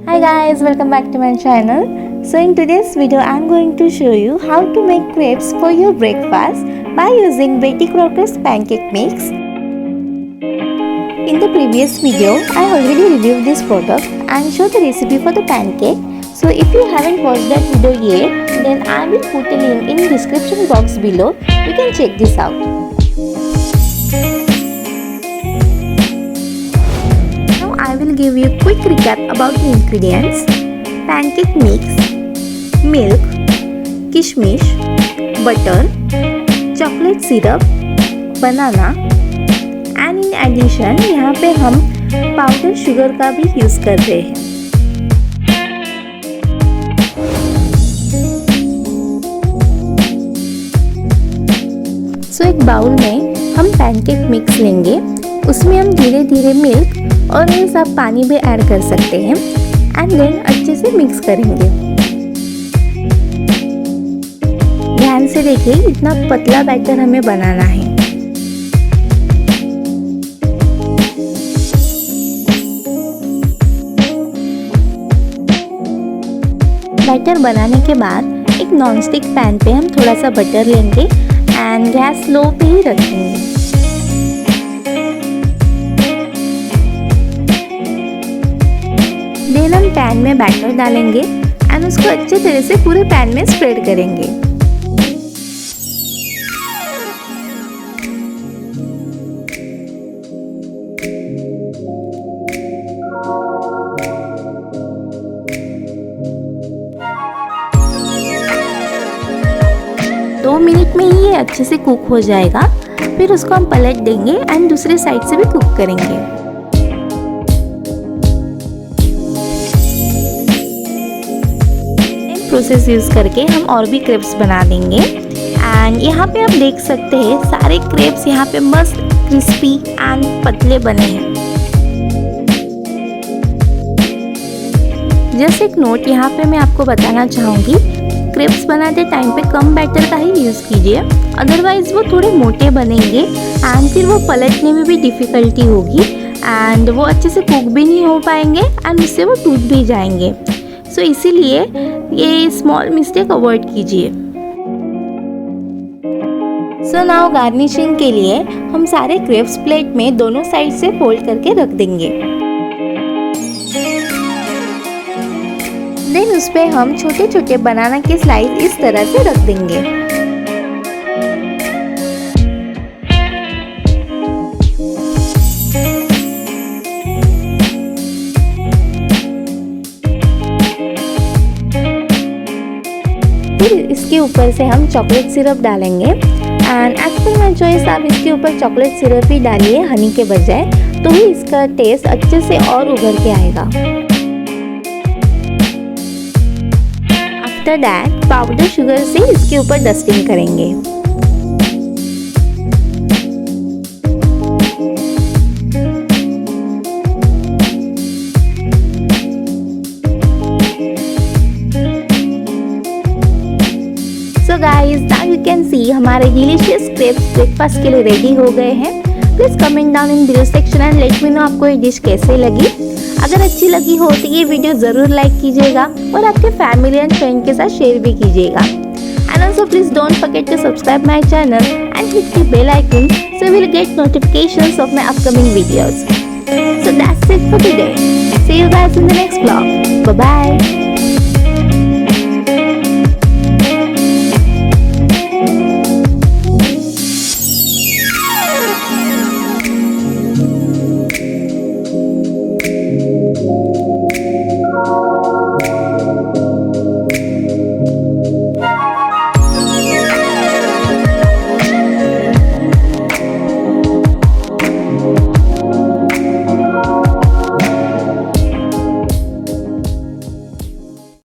Hi guys, welcome back to my channel. So in today's video I'm going to show you how to make crepes for your breakfast by using Betty Crocker's pancake mix. In the previous video I already reviewed this product and showed the recipe for the pancake. So if you haven't watched that video yet, then I will put a link in the description box below. You can check this out. I will give you a quick recap about the ingredients: pancake mix, milk, kishmish, butter, chocolate syrup, banana and in addition यहाँ पे हम powder sugar का भी use कर रहे हैं। एक bowl में हम पैनकेक मिक्स लेंगे, उसमें हम धीरे धीरे मिल्क और ये सब पानी भी ऐड कर सकते हैं एंड देन अच्छे से मिक्स करेंगे। ध्यान से देखिए, इतना पतला बैटर हमें बनाना है। बैटर बनाने के बाद एक नॉनस्टिक पैन पे हम थोड़ा सा बटर लेंगे एंड गैस लो पे ही रखेंगे। देन हम पैन में बैटर डालेंगे एंड उसको अच्छे तरह से पूरे पैन में स्प्रेड करेंगे। दो मिनट में ही ये अच्छे से कुक हो जाएगा। फिर उसको हम पलट देंगे एंड दूसरे साइड से भी कुक करेंगे। प्रोसेस यूज करके हम और भी क्रेप्स बना देंगे एंड यहाँ पे आप देख सकते हैं सारे क्रेप्स यहाँ पे मस्त क्रिस्पी एंड पतले बने हैं। जस्ट एक नोट यहाँ पे मैं आपको बताना चाहूँगी, क्रेप्स बनाते टाइम पे कम बैटर का ही यूज़ कीजिए, अदरवाइज वो थोड़े मोटे बनेंगे एंड फिर वो पलटने में भी डिफ़िकल्टी होगी एंड वो अच्छे से कुक भी नहीं हो पाएंगे एंड उससे वो टूट भी जाएंगे। सो इसीलिए ये स्मॉल मिस्टेक अवॉइड कीजिए। सो नाउ गार्निशिंग के लिए हम सारे क्रेप्स प्लेट में दोनों साइड से फोल्ड करके रख देंगे। देन उस पे हम छोटे छोटे बनाना के स्लाइस इस तरह से रख देंगे। फिर इसके ऊपर से हम चॉकलेट सिरप डालेंगे and as per my choice आप इसके ऊपर चॉकलेट सिरप ही डालिए हनी के बजाय, तो ही इसका टेस्ट अच्छे से और उभर के आएगा। आफ्टर दैट पाउडर शुगर से इसके ऊपर डस्टिंग करेंगे। So guys now you can see हमारे डिलीशियस क्रेप्स ब्रेकफास्ट के लिए रेडी हो गए हैं। Please comment down in video section and let me know आपको ये डिश कैसे लगी। अगर अच्छी लगी हो तो ये वीडियो ज़रूर लाइक कीजिएगा और आपके फैमिली एंड फ्रेंड के साथ शेयर भी कीजिएगा। And also please don't forget to subscribe my channel and hit the bell icon so you will get notifications of my upcoming videos. So that's it for today. See you guys in the next vlog.